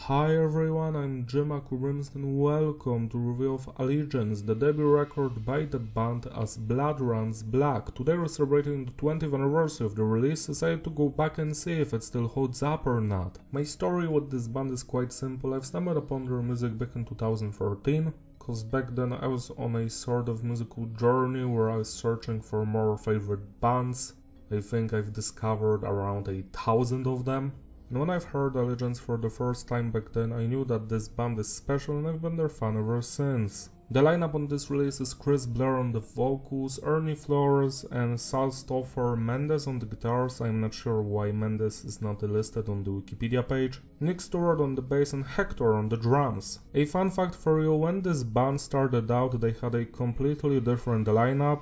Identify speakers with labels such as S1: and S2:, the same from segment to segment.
S1: Hi everyone, I'm Jim and welcome to review of Allegiance, the debut record by the band as Blood Runs Black. Today we're celebrating the 20th anniversary of the release. Decided to go back and see if it still holds up or not. My story with this band is quite simple. I've stumbled upon their music back in 2014, cause back then I was on a sort of musical journey where I was searching for more favorite bands. I think I've discovered around 1,000 of them. And when I've heard Allegiance for the first time back then, I knew that this band is special and I've been their fan ever since. The lineup on this release is Chris Blair on the vocals, Ernie Flores and Sal Stoffer Mendes on the guitars. I'm not sure why Mendes is not listed on the Wikipedia page. Nick Stewart on the bass and Hector on the drums. A fun fact for you, when this band started out they had a completely different lineup.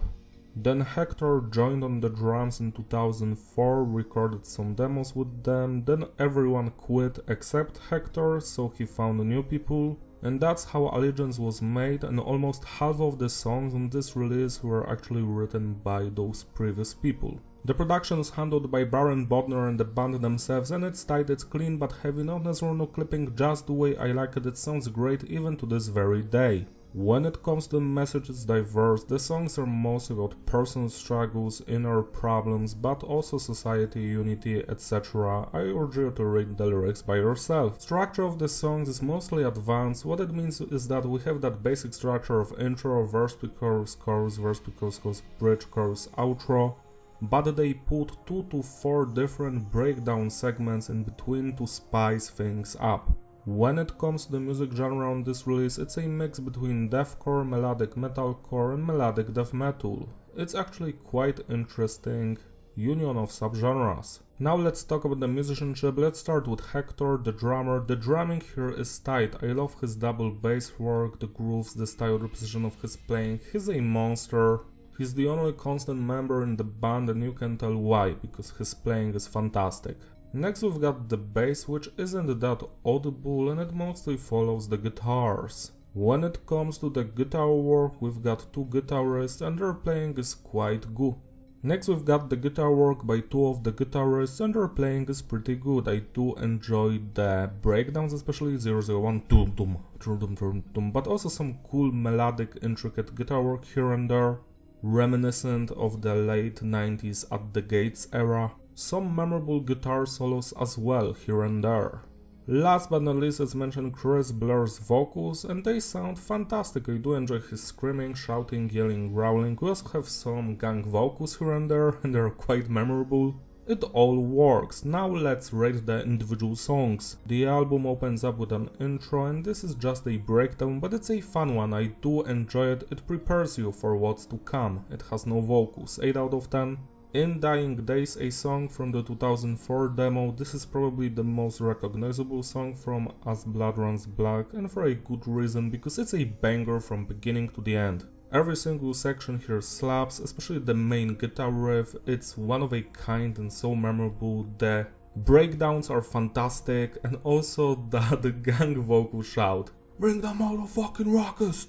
S1: Then Hector joined on the drums in 2004, recorded some demos with them, then everyone quit except Hector, so he found new people. And that's how Allegiance was made, and almost half of the songs on this release were actually written by those previous people. The production is handled by Baron Bodner and the band themselves, and it's tight, it's clean but heavy, not necessarily no clipping, just the way I like it. It sounds great even to this very day. When it comes to the message, it's diverse. The songs are mostly about personal struggles, inner problems, but also society, unity, etc. I urge you to read the lyrics by yourself. Structure of the songs is mostly advanced. What it means is that we have that basic structure of intro, verse, pre-chorus, chorus, verse, pre-chorus, chorus, bridge, chorus, outro, but they put 2 to 4 different breakdown segments in between to spice things up. When it comes to the music genre on this release, it's a mix between deathcore, melodic metalcore and melodic death metal. It's actually quite interesting union of subgenres. Now let's talk about the musicianship. Let's start with Hector, the drummer. The drumming here is tight. I love his double bass work, the grooves, the style, the precision of his playing. He's a monster. He's the only constant member in the band and you can tell why, because his playing is fantastic. Next we've got the bass, which isn't that audible and it mostly follows the guitars. When it comes to the guitar work, we've got 2 guitarists and their playing is quite good. Next we've got the guitar work by 2 of the guitarists and their playing is pretty good. I do enjoy the breakdowns, especially 001 dum dum dum dum dum, but also some cool melodic intricate guitar work here and there, reminiscent of the late 90s At the Gates era. Some memorable guitar solos as well here and there. Last but not least, as mentioned, Chris Blair's vocals, and they sound fantastic. I do enjoy his screaming, shouting, yelling, growling. We also have some gang vocals here and there, and they're quite memorable. It all works. Now let's rate the individual songs. The album opens up with an intro, and this is just a breakdown, but it's a fun one. I do enjoy it. It prepares you for what's to come. It has no vocals. 8 out of 10. In Dying Days, a song from the 2004 demo, this is probably the most recognizable song from As Blood Runs Black, and for a good reason, because it's a banger from beginning to the end. Every single section here slaps, especially the main guitar riff. It's one of a kind and so memorable. The breakdowns are fantastic, and also the gang vocal shout, "Bring them out of fucking rockers!"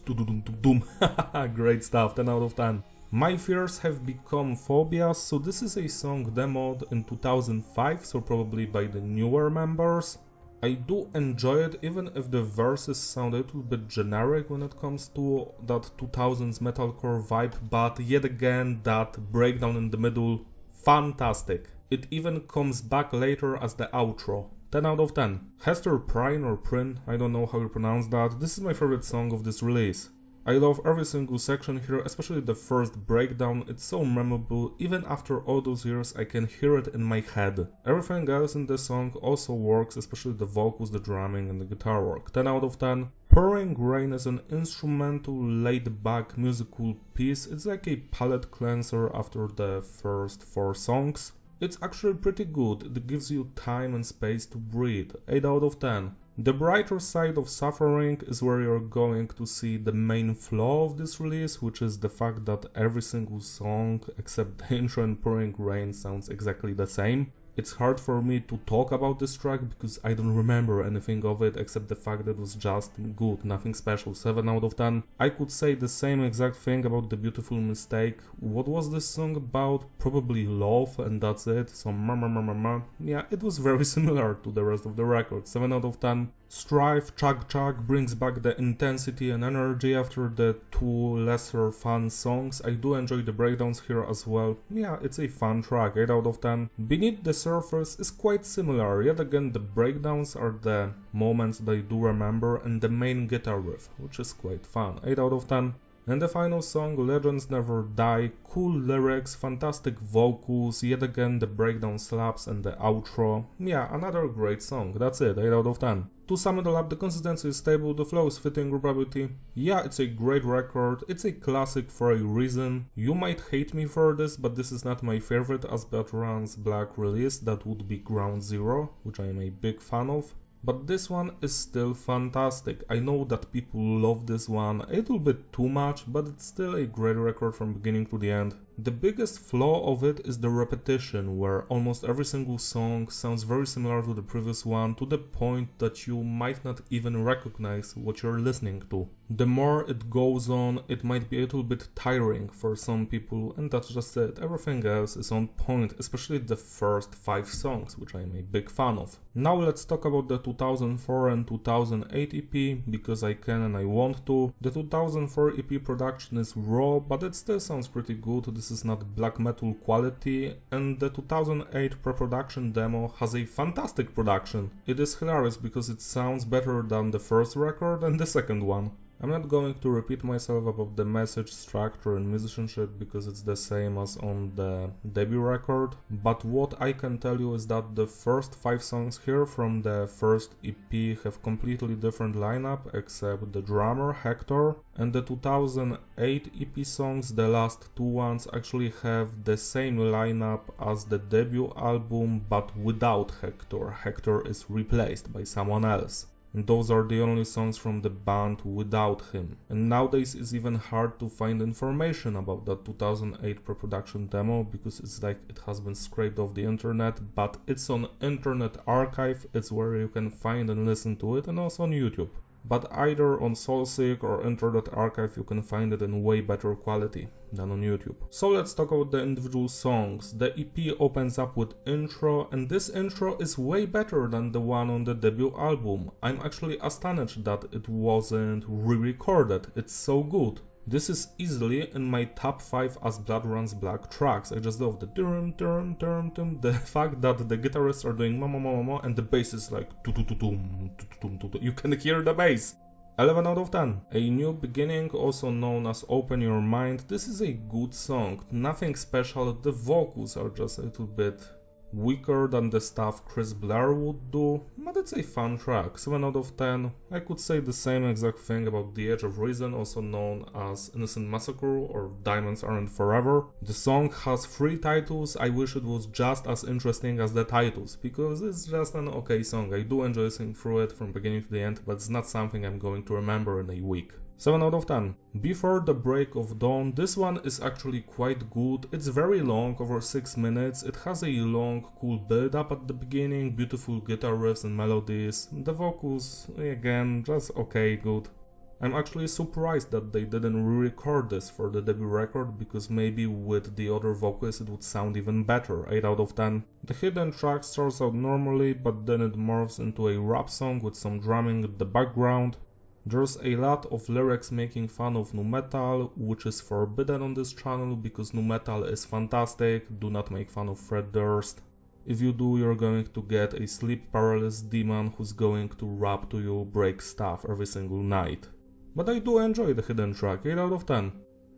S1: Great stuff, 10 out of 10. My Fears Have Become Phobias, so this is a song demoed in 2005, so probably by the newer members. I do enjoy it, even if the verses sound a little bit generic when it comes to that 2000s metalcore vibe, but yet again, that breakdown in the middle, fantastic. It even comes back later as the outro. 10 out of 10. Hester Prynne or Prynne, I don't know how you pronounce that, this is my favorite song of this release. I love every single section here, especially the first breakdown. It's so memorable. Even after all those years I can hear it in my head. Everything else in the song also works, especially the vocals, the drumming and the guitar work. 10 out of 10. Pouring Rain is an instrumental, laid-back musical piece. It's like a palate cleanser after the first 4 songs. It's actually pretty good. It gives you time and space to breathe. 8 out of 10. The Brighter Side of Suffering is where you're going to see the main flaw of this release, which is the fact that every single song except the intro and Pouring Rain sounds exactly the same. It's hard for me to talk about this track because I don't remember anything of it except the fact that it was just good, nothing special, 7 out of 10. I could say the same exact thing about The Beautiful Mistake. What was this song about? Probably love, and that's it. So yeah, it was very similar to the rest of the record, 7 out of 10. Strife, Chug Chug brings back the intensity and energy after the two lesser fun songs. I do enjoy the breakdowns here as well. Yeah, it's a fun track, 8 out of 10. Beneath the Surface is quite similar, yet again the breakdowns are the moments that I do remember and the main guitar riff, which is quite fun, 8 out of 10. And the final song, Legends Never Die, cool lyrics, fantastic vocals, yet again the breakdown slaps and the outro. Yeah, another great song, that's it, 8 out of 10. To sum it all up, the consistency is stable, the flow is fitting, repeatability. Yeah, it's a great record, it's a classic for a reason. You might hate me for this, but this is not my favorite As Blood Runs Black release, that would be Ground Zero, which I am a big fan of. But this one is still fantastic. I know that people love this one a little bit too much, but it's still a great record from beginning to the end. The biggest flaw of it is the repetition, where almost every single song sounds very similar to the previous one, to the point that you might not even recognize what you're listening to. The more it goes on, it might be a little bit tiring for some people, and that's just it. Everything else is on point, especially the first 5 songs, which I'm a big fan of. Now let's talk about the 2004 and 2008 EP, because I can and I want to. The 2004 EP production is raw, but it still sounds pretty good. This is not black metal quality, and the 2008 pre-production demo has a fantastic production. It is hilarious because it sounds better than the first record and the second one. I'm not going to repeat myself about the message, structure and musicianship because it's the same as on the debut record, but what I can tell you is that the first 5 songs here from the first EP have completely different lineup except the drummer Hector, and the 2008 EP songs, the last 2 ones, actually have the same lineup as the debut album but without Hector. Hector is replaced by someone else. And those are the only songs from the band without him. And nowadays it's even hard to find information about that 2008 pre-production demo because it's like it has been scraped off the internet, but it's on Internet Archive, it's where you can find and listen to it, and also on YouTube. But either on Soulseek or Internet Archive you can find it in way better quality than on YouTube. So let's talk about the individual songs. The EP opens up with intro, and this intro is way better than the one on the debut album. I'm actually astonished that it wasn't re-recorded, it's so good. This is easily in my top 5 As Blood Runs Black tracks. I just love the dum dum dum dum. The fact that the guitarists are doing mama mama mama and the bass is like you can hear the bass. 11 out of 10. A New Beginning, also known as Open Your Mind. This is a good song. Nothing special. The vocals are just a little bit weaker than the stuff Chris Blair would do, but it's a fun track. 7 out of 10. I could say the same exact thing about The Edge of Reason, also known as Innocent Massacre or Diamonds Aren't Forever. The song has 3 titles. I wish it was just as interesting as the titles, because it's just an okay song. I do enjoy listening through it from beginning to the end, but it's not something I'm going to remember in a week. 7 out of 10. Before the Break of Dawn, this one is actually quite good. It's very long, over 6 minutes. It has a long, cool build up at the beginning, beautiful guitar riffs and melodies. The vocals, again, just okay, good. I'm actually surprised that they didn't re-record this for the debut record, because maybe with the other vocals it would sound even better. 8 out of 10. The hidden track starts out normally, but then it morphs into a rap song with some drumming in the background. There's a lot of lyrics making fun of nu metal, which is forbidden on this channel because nu metal is fantastic. Do not make fun of Fred Durst. If you do, you're going to get a sleep paralysis demon who's going to rap to you, break stuff every single night. But I do enjoy the hidden track, 8 out of 10.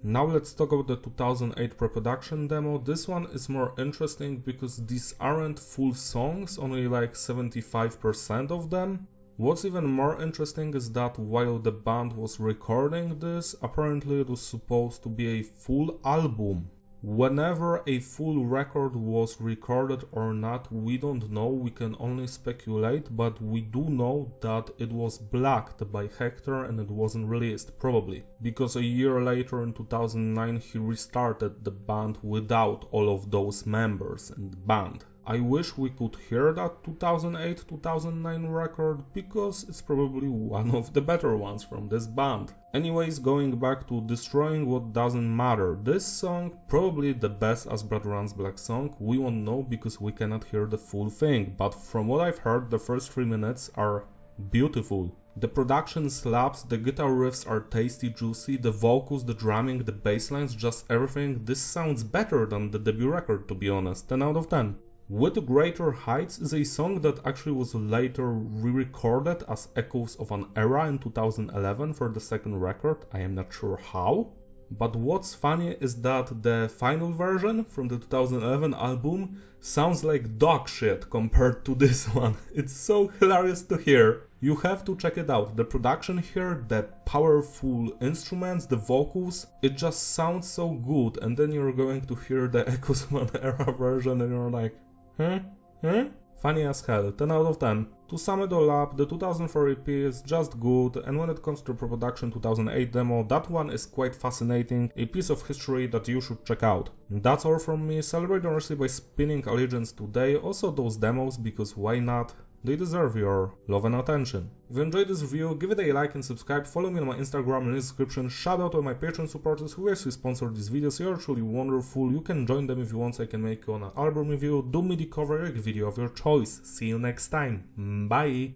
S1: Now let's talk about the 2008 pre-production demo. This one is more interesting because these aren't full songs, only like 75% of them. What's even more interesting is that while the band was recording this, apparently it was supposed to be a full album. Whenever a full record was recorded or not, we don't know, we can only speculate, but we do know that it was blacked by Hector and it wasn't released, probably. Because a year later in 2009 he restarted the band without all of those members in the band. I wish we could hear that 2008-2009 record, because it's probably one of the better ones from this band. Anyways, going back to Destroying What Doesn't Matter, this song, probably the best As Blood Runs Black song. We won't know because we cannot hear the full thing, but from what I've heard, the first 3 minutes are beautiful. The production slaps, the guitar riffs are tasty, juicy, the vocals, the drumming, the bass lines, just everything. This sounds better than the debut record, to be honest, 10 out of 10. With Greater Heights is a song that actually was later re-recorded as echoes of an era in 2011 for the second record, I am not sure how. But what's funny is that the final version from the 2011 album sounds like dog shit compared to this one. It's so hilarious to hear. You have to check it out. The production here, the powerful instruments, the vocals, it just sounds so good, and then you're going to hear the echoes of an era version and you're like, huh? Funny as hell, 10 out of 10. To sum it all up, the 2004 EP is just good, and when it comes to pre-production 2008 demo, that one is quite fascinating, a piece of history that you should check out. That's all from me. Celebrate honestly by spinning Allegiance today, also those demos, because why not? They deserve your love and attention. If you enjoyed this review, give it a like and subscribe, follow me on my Instagram in the description, shout out to my Patreon supporters who actually sponsored these videos, you're truly wonderful, you can join them if you want so I can make you an album review, do MIDI cover video of your choice. See you next time, bye!